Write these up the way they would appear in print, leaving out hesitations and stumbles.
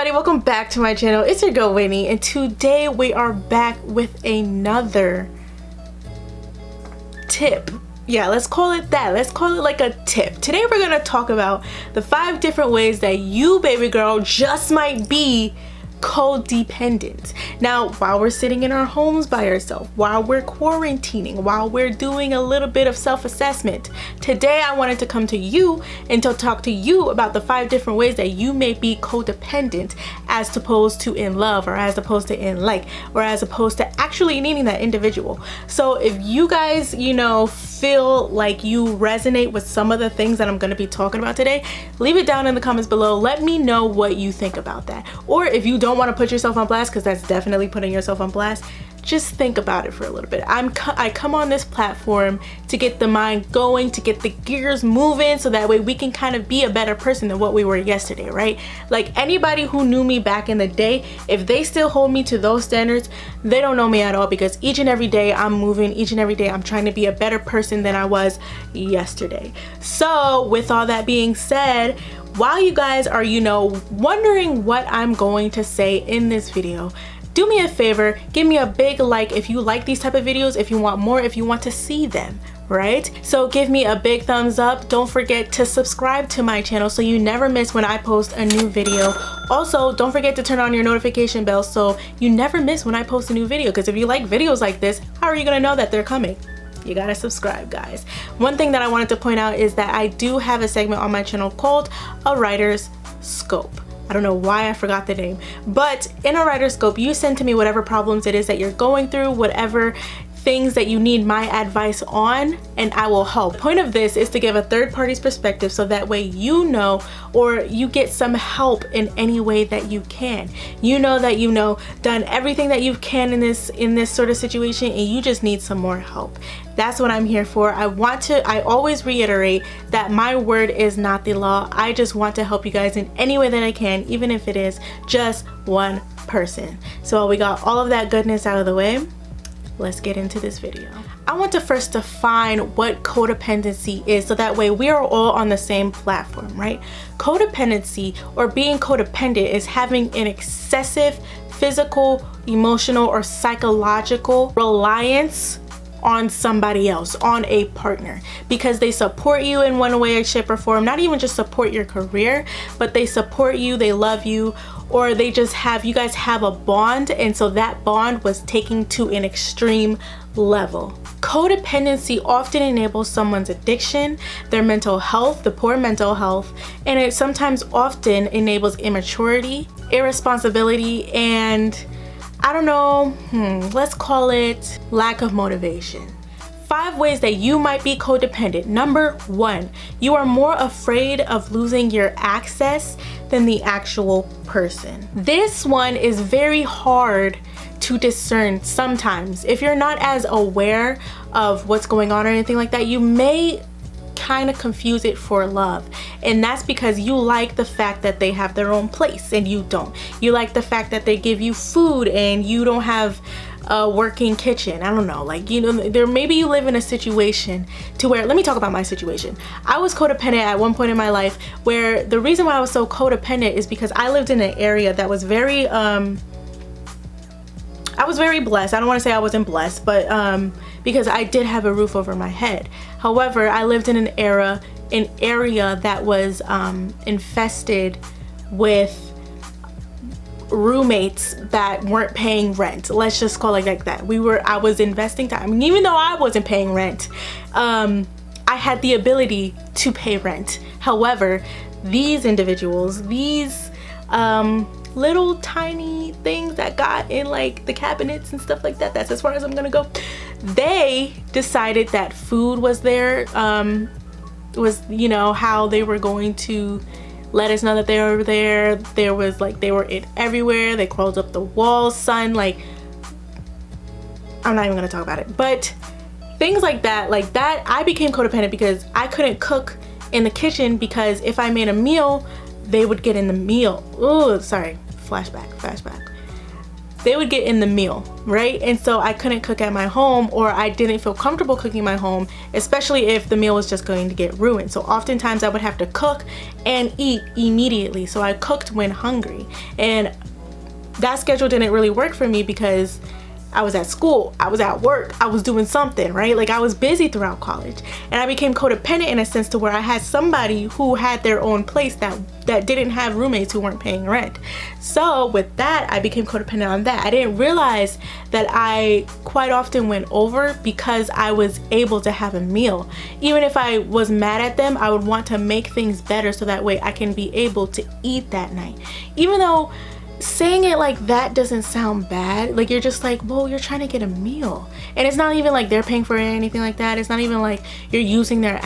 everybody, welcome back to my channel. It's your girl Whitney, and today we are back with another tip. Yeah, let's call it that. Let's call it like a tip. Today we're gonna talk about the 5 different ways that you, baby girl, just might be codependent. Now, while we're sitting in our homes by ourselves, while we're quarantining, while we're doing a little bit of self-assessment, today I wanted to come to you and to talk to you about the 5 different ways that you may be codependent as opposed to in love, or as opposed to in like, or as opposed to actually needing that individual. So if you guys, feel like you resonate with some of the things that I'm going to be talking about today, leave it down in the comments below. Let me know what you think about that. Or if you don't want to put yourself on blast, because that's definitely putting yourself on blast, just think about it for a little bit. I come on this platform to get the mind going, to get the gears moving, so that way we can kind of be a better person than what we were yesterday, right? Like, anybody who knew me back in the day, if they still hold me to those standards, they don't know me at all, because each and every day I'm moving, each and every day I'm trying to be a better person than I was yesterday. So with all that being said, while you guys are, wondering what I'm going to say in this video, do me a favor, give me a big like if you like these type of videos, if you want more, if you want to see them, right? So give me a big thumbs up. Don't forget to subscribe to my channel so you never miss when I post a new video. Also, don't forget to turn on your notification bell so you never miss when I post a new video, because if you like videos like this, how are you gonna know that they're coming? You gotta subscribe, guys. One thing that I wanted to point out is that I do have a segment on my channel called A Writer's Scope. I don't know why I forgot the name, but in A Writer's Scope, you send to me whatever problems it is that you're going through, whatever things that you need my advice on, and I will help. Point of this is to give a third party's perspective, so that way you know, or you get some help in any way that you can. You know that done everything that you can in this sort of situation, and you just need some more help. That's what I'm here for. I always reiterate that my word is not the law. I just want to help you guys in any way that I can, even if it is just one person. So we got all of that goodness out of the way. Let's get into this video. I want to first define what codependency is, so that way we are all on the same platform, right? Codependency, or being codependent, is having an excessive physical, emotional, or psychological reliance on somebody else, on a partner, because they support you in one way, shape, or form. Not even just support your career, but they support you, they love you, or they just you guys have a bond, and so that bond was taken to an extreme level. Codependency often enables someone's addiction, their mental health, the poor mental health, and it sometimes often enables immaturity, irresponsibility, and I don't know, let's call it lack of motivation. 5 ways that you might be codependent. Number 1, you are more afraid of losing your access than the actual person. This one is very hard to discern sometimes. If you're not as aware of what's going on or anything like that, you may kind of confuse it for love, and that's because you like the fact that they have their own place and you don't. You like the fact that they give you food and you don't have a working kitchen. I don't know, there maybe you live in a situation to where, let me talk about my situation. I was codependent at one point in my life, where the reason why I was so codependent is because I lived in an area that was very I was very blessed. I don't want to say I wasn't blessed, but because I did have a roof over my head. However, I lived in an area that was infested with roommates that weren't paying rent. Let's just call it like that. I was investing time, and even though I wasn't paying rent, I had the ability to pay rent. However, these individuals, these little tiny things that got in like the cabinets and stuff like that, that's as far as I'm gonna go, they decided that food was there, was how they were going to let us know that they were there. There was they were everywhere. They crawled up the walls, son. I'm not even gonna talk about it, but things like that, I became codependent because I couldn't cook in the kitchen, because if I made a meal, they would get in the meal. Oh, sorry, flashback. they would get in the meal, right? And so I couldn't cook at my home, or I didn't feel comfortable cooking at my home, especially if the meal was just going to get ruined. So oftentimes I would have to cook and eat immediately. So I cooked when hungry, and that schedule didn't really work for me because I was at school, I was at work, I was doing something, right? Like I was busy throughout college, and I became codependent in a sense to where I had somebody who had their own place that didn't have roommates who weren't paying rent. So with that, I became codependent on that. I didn't realize that I quite often went over because I was able to have a meal. Even if I was mad at them, I would want to make things better so that way I can be able to eat that night. Even though saying it like that doesn't sound bad, like you're just like, well, you're trying to get a meal, and it's not even like they're paying for it or anything like that. It's not even like you're using their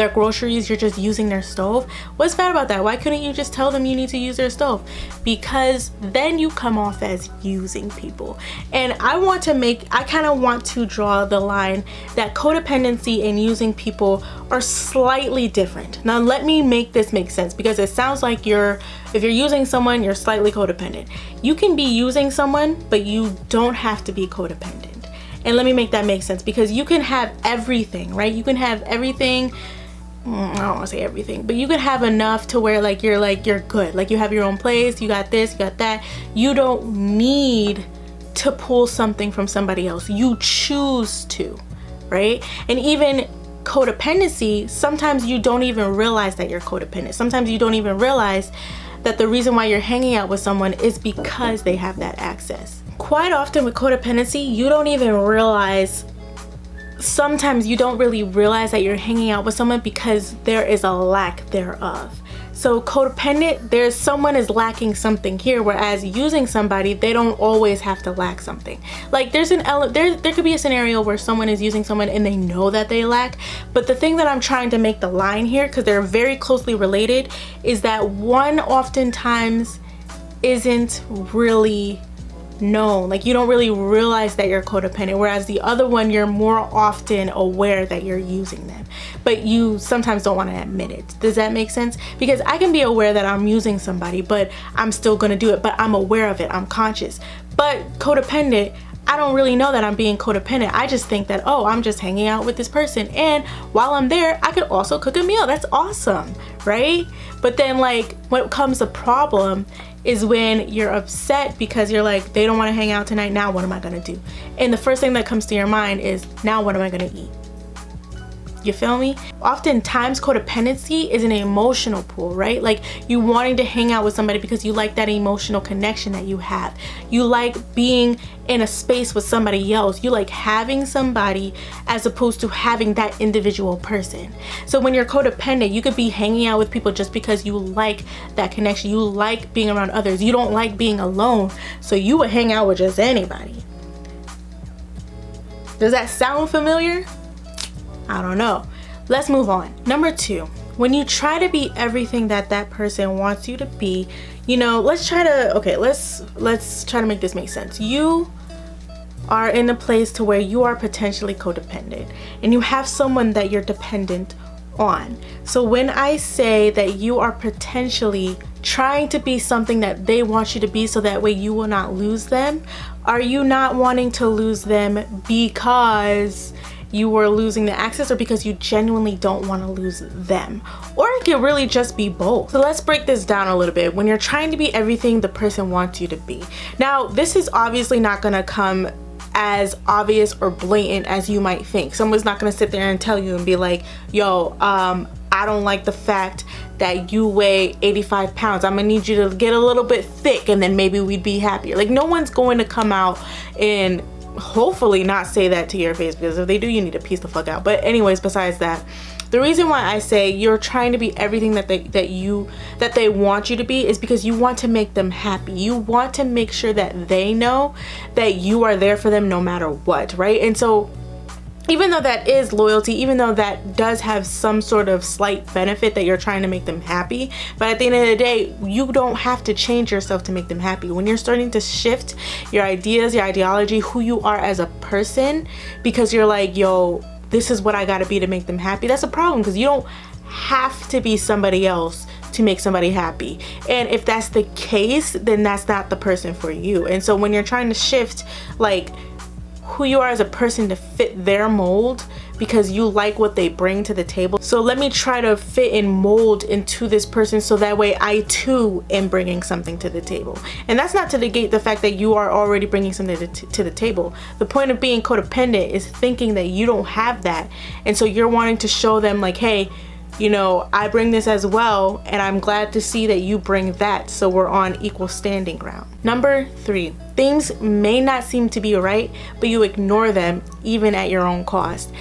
groceries, you're just using their stove. What's bad about that? Why couldn't you just tell them you need to use their stove? Because then you come off as using people. And I kind of want to draw the line that codependency and using people are slightly different. Now let me make this make sense, because it sounds like if you're using someone, you're slightly codependent. You can be using someone, but you don't have to be codependent. And let me make that make sense, because you can have everything, right? You can have everything. I don't want to say everything, but you can have enough to where you're good. Like you have your own place, you got this, you got that. You don't need to pull something from somebody else. You choose to, right? And even codependency, sometimes you don't even realize that you're codependent. Sometimes you don't even realize that the reason why you're hanging out with someone is because they have that access. Quite often with codependency, you don't even realize, sometimes you don't really realize that you're hanging out with someone because there is a lack thereof. So codependent, someone is lacking something here, whereas using somebody, they don't always have to lack something. Like there could be a scenario where someone is using someone and they know that they lack, but the thing that I'm trying to make the line here, because they're very closely related, is that one oftentimes isn't really known. Like you don't really realize that you're codependent, whereas the other one, you're more often aware that you're using them, but you sometimes don't want to admit it. Does that make sense? Because I can be aware that I'm using somebody, but I'm still going to do it, but I'm aware of it, I'm conscious. But codependent, I don't really know that I'm being codependent. I just think that, oh, I'm just hanging out with this person, and while I'm there, I could also cook a meal. That's awesome, right? But then like when it comes to problem is when you're upset because you're like, they don't want to hang out tonight. Now what am I gonna do? And the first thing that comes to your mind is, now what am I gonna eat? You feel me? Oftentimes codependency is an emotional pull, right? Like you wanting to hang out with somebody because you like that emotional connection that you have. You like being in a space with somebody else. You like having somebody as opposed to having that individual person. So when you're codependent, you could be hanging out with people just because you like that connection. You like being around others. You don't like being alone. So you would hang out with just anybody. Does that sound familiar? I don't know. Let's move on. Number 2, when you try to be everything that that person wants you to be, let's try to make this make sense. You are in a place to where you are potentially codependent and you have someone that you're dependent on. So when I say that you are potentially trying to be something that they want you to be so that way you will not lose them, are you not wanting to lose them because you were losing the access, or because you genuinely don't want to lose them? Or it could really just be both. So let's break this down a little bit. When you're trying to be everything the person wants you to be. Now, this is obviously not going to come as obvious or blatant as you might think. Someone's not going to sit there and tell you and be like, yo, I don't like the fact that you weigh 85 pounds. I'm gonna need you to get a little bit thick and then maybe we'd be happier. Like no one's going to come out and hopefully not say that to your face, because if they do, you need to piece the fuck out. But anyways, besides that, the reason why I say you're trying to be everything that they want you to be is because you want to make them happy. You want to make sure that they know that you are there for them no matter what, right? And so even though that is loyalty, even though that does have some sort of slight benefit that you're trying to make them happy, but at the end of the day, you don't have to change yourself to make them happy. When you're starting to shift your ideas, your ideology, who you are as a person, because you're like, yo, this is what I gotta be to make them happy, that's a problem, because you don't have to be somebody else to make somebody happy. And if that's the case, then that's not the person for you. And so when you're trying to shift like who you are as a person to fit their mold because you like what they bring to the table, so let me try to fit and mold into this person so that way I too am bringing something to the table. And that's not to negate the fact that you are already bringing something to the table. The point of being codependent is thinking that you don't have that, and so you're wanting to show them like, hey, you know, I bring this as well, and I'm glad to see that you bring that, so we're on equal standing ground. Number 3, things may not seem to be right, but you ignore them even at your own cost.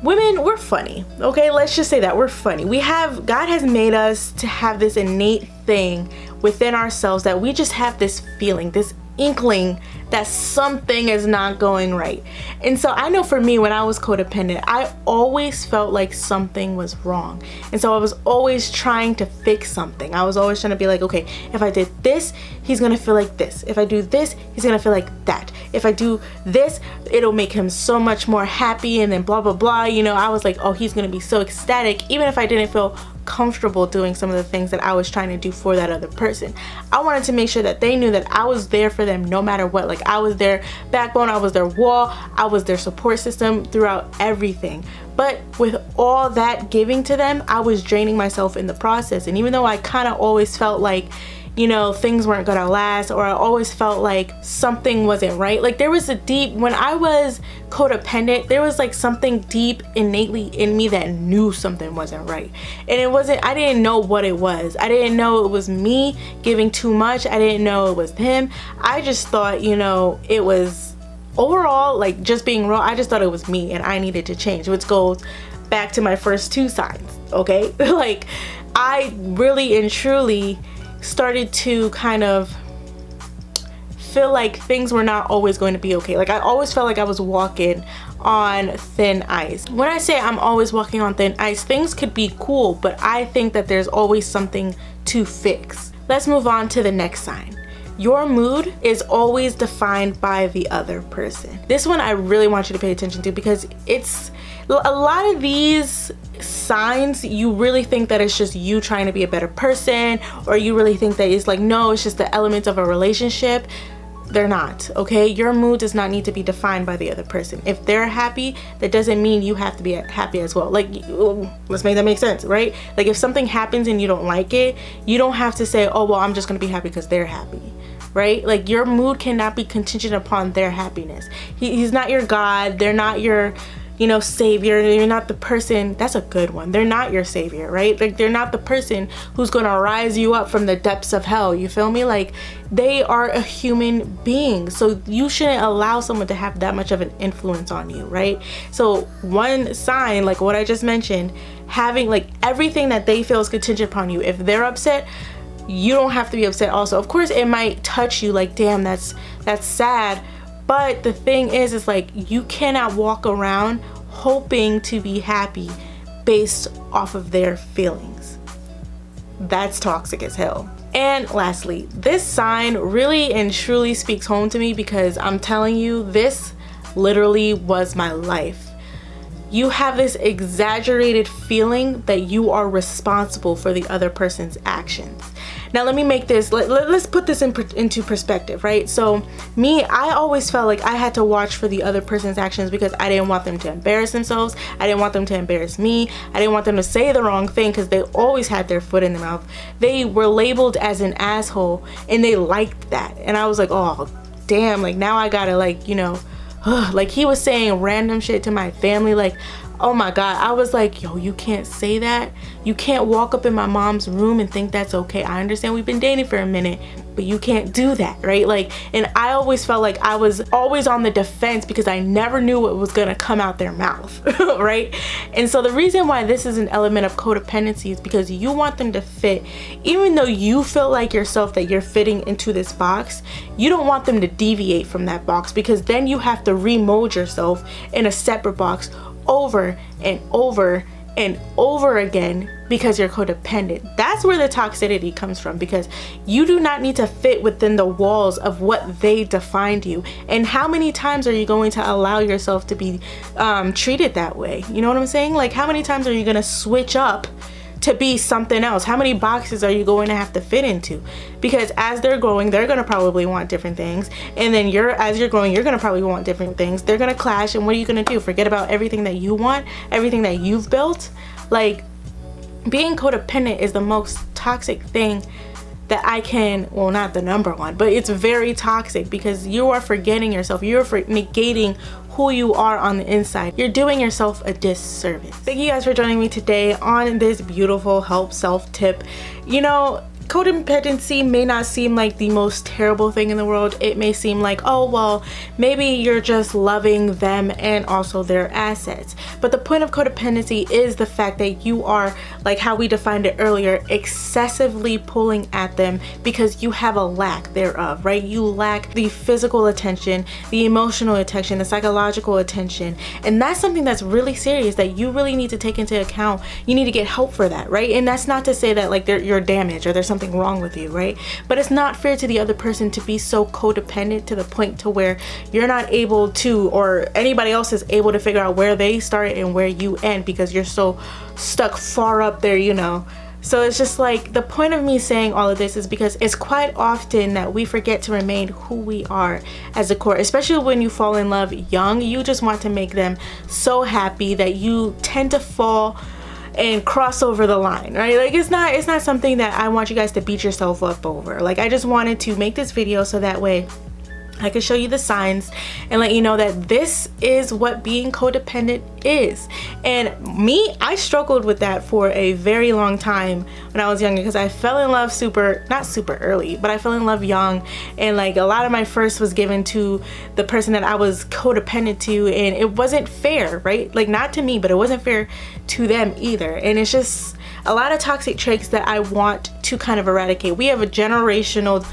Women, we're funny, okay? Let's just say that we're funny. God has made us to have this innate thing within ourselves that we just have this feeling, this inkling that something is not going right. And so I know for me, when I was codependent, I always felt like something was wrong. And so I was always trying to fix something. I was always trying to be like, okay, if I did this, he's gonna feel like this. If I do this, he's gonna feel like that. If I do this, it'll make him so much more happy, and then blah, blah, blah. You know, I was like, oh, he's gonna be so ecstatic, even if I didn't feel comfortable doing some of the things that I was trying to do for that other person. I wanted to make sure that they knew that I was there for them no matter what. Like, I was their backbone, I was their wall, I was their support system throughout everything. But with all that giving to them, I was draining myself in the process. And even though I kind of always felt like, you know, things weren't gonna last, or I always felt like something wasn't right. Like, there was when I was codependent, there was like something deep innately in me that knew something wasn't right. And I didn't know what it was. I didn't know it was me giving too much. I didn't know it was him. I just thought, you know, it was overall, like, just being real, I just thought it was me and I needed to change, which goes back to my first 2 signs, okay? Like, I really and truly started to kind of feel like things were not always going to be okay. Like, I always felt like I was walking on thin ice. When I say I'm always walking on thin ice, things could be cool, but I think that there's always something to fix. Let's move on to the next sign. Your mood is always defined by the other person. This one I really want you to pay attention to, because it's a lot of these signs, you really think that it's just you trying to be a better person, or you really think that it's like, no, it's just the elements of a relationship. They're not, okay? Your mood does not need to be defined by the other person. If they're happy, that doesn't mean you have to be happy as well. Like, let's make that make sense, right? Like, if something happens and you don't like it, you don't have to say, oh, well, I'm just gonna be happy because they're happy, right? Like, your mood cannot be contingent upon their happiness. He's not your God. They're not your, you know, savior. You're not the person. That's a good one. They're not your savior, right? Like, they're not the person who's gonna rise you up from the depths of hell. You feel me? Like, they are a human being, so you shouldn't allow someone to have that much of an influence on you, right? So one sign, like what I just mentioned, having like everything that they feel is contingent upon you. If they're upset, you don't have to be upset also. Of course, it might touch you, like, damn, that's sad. But the thing is like, you cannot walk around hoping to be happy based off of their feelings. That's toxic as hell. And lastly, this sign really and truly speaks home to me, because I'm telling you, this literally was my life. You have this exaggerated feeling that you are responsible for the other person's actions. Now let me make this, let's put this into perspective, right? So me, I always felt like I had to watch for the other person's actions because I didn't want them to embarrass themselves. I didn't want them to embarrass me. I didn't want them to say the wrong thing, because they always had their foot in their mouth. They were labeled as an asshole and they liked that. And I was like, oh damn, like now I gotta, like, you know, like he was saying random shit to my family. Like, oh my God, I was like, yo, you can't say that. You can't walk up in my mom's room and think that's okay. I understand we've been dating for a minute, but you can't do that, right? Like, and I always felt like I was always on the defense because I never knew what was gonna come out their mouth, right? And so the reason why this is an element of codependency is because you want them to fit. Even though you feel like yourself that you're fitting into this box, you don't want them to deviate from that box, because then you have to remold yourself in a separate box over and over and over again because you're codependent. That's where the toxicity comes from, because you do not need to fit within the walls of what they defined you. And how many times are you going to allow yourself to be treated that way? You know what I'm saying? Like, how many times are you going to switch up to be something else? How many boxes are you going to have to fit into? Because as they're growing, they're going to probably want different things, and then as you're growing, you're going to probably want different things. They're going to clash, and what are you going to do? Forget about everything that you want, everything that you've built? Like, being codependent is the most toxic thing that I can, well, not the number one, but it's very toxic, because you are forgetting yourself. You're negating who you are on the inside. You're doing yourself a disservice. Thank you guys for joining me today on this beautiful help self tip. You know, codependency may not seem like the most terrible thing in the world. It may seem like, oh, well, maybe you're just loving them and also their assets. But the point of codependency is the fact that you are, like how we defined it earlier, excessively pulling at them because you have a lack thereof, right? You lack the physical attention, the emotional attention, the psychological attention. And that's something that's really serious that you really need to take into account. You need to get help for that, right? And that's not to say that like you're damaged or there's something wrong with you, right? But it's not fair to the other person to be so codependent to the point to where you're not able to, or anybody else is able to figure out where they start and where you end because you're so stuck far up there, you know. So it's just like, the point of me saying all of this is because it's quite often that we forget to remain who we are as a core, especially when you fall in love young. You just want to make them so happy that you tend to fall and cross over the line, right? Like, it's not something that I want you guys to beat yourself up over. Like, I just wanted to make this video so that way I could show you the signs and let you know that this is what being codependent is. And me, I struggled with that for a very long time when I was younger, because I fell in love not super early, but I fell in love young, and like a lot of my first was given to the person that I was codependent to, and it wasn't fair, right? Like, not to me, but it wasn't fair to them either. And it's just a lot of toxic traits that I want to kind of eradicate. We have a generational,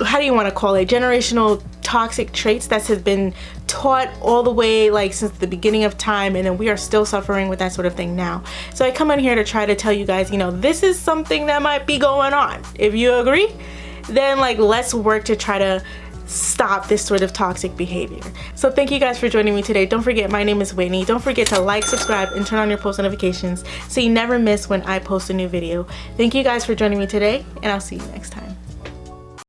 how do you want to call it, generational toxic traits that has been taught all the way like since the beginning of time, and then we are still suffering with that sort of thing now. So I come in here to try to tell you guys, you know, this is something that might be going on. If you agree, then like let's work to try to stop this sort of toxic behavior. So thank you guys for joining me today. Don't forget, my name is Whitney. Don't forget to like, subscribe, and turn on your post notifications so you never miss when I post a new video. Thank you guys for joining me today, and I'll see you next time.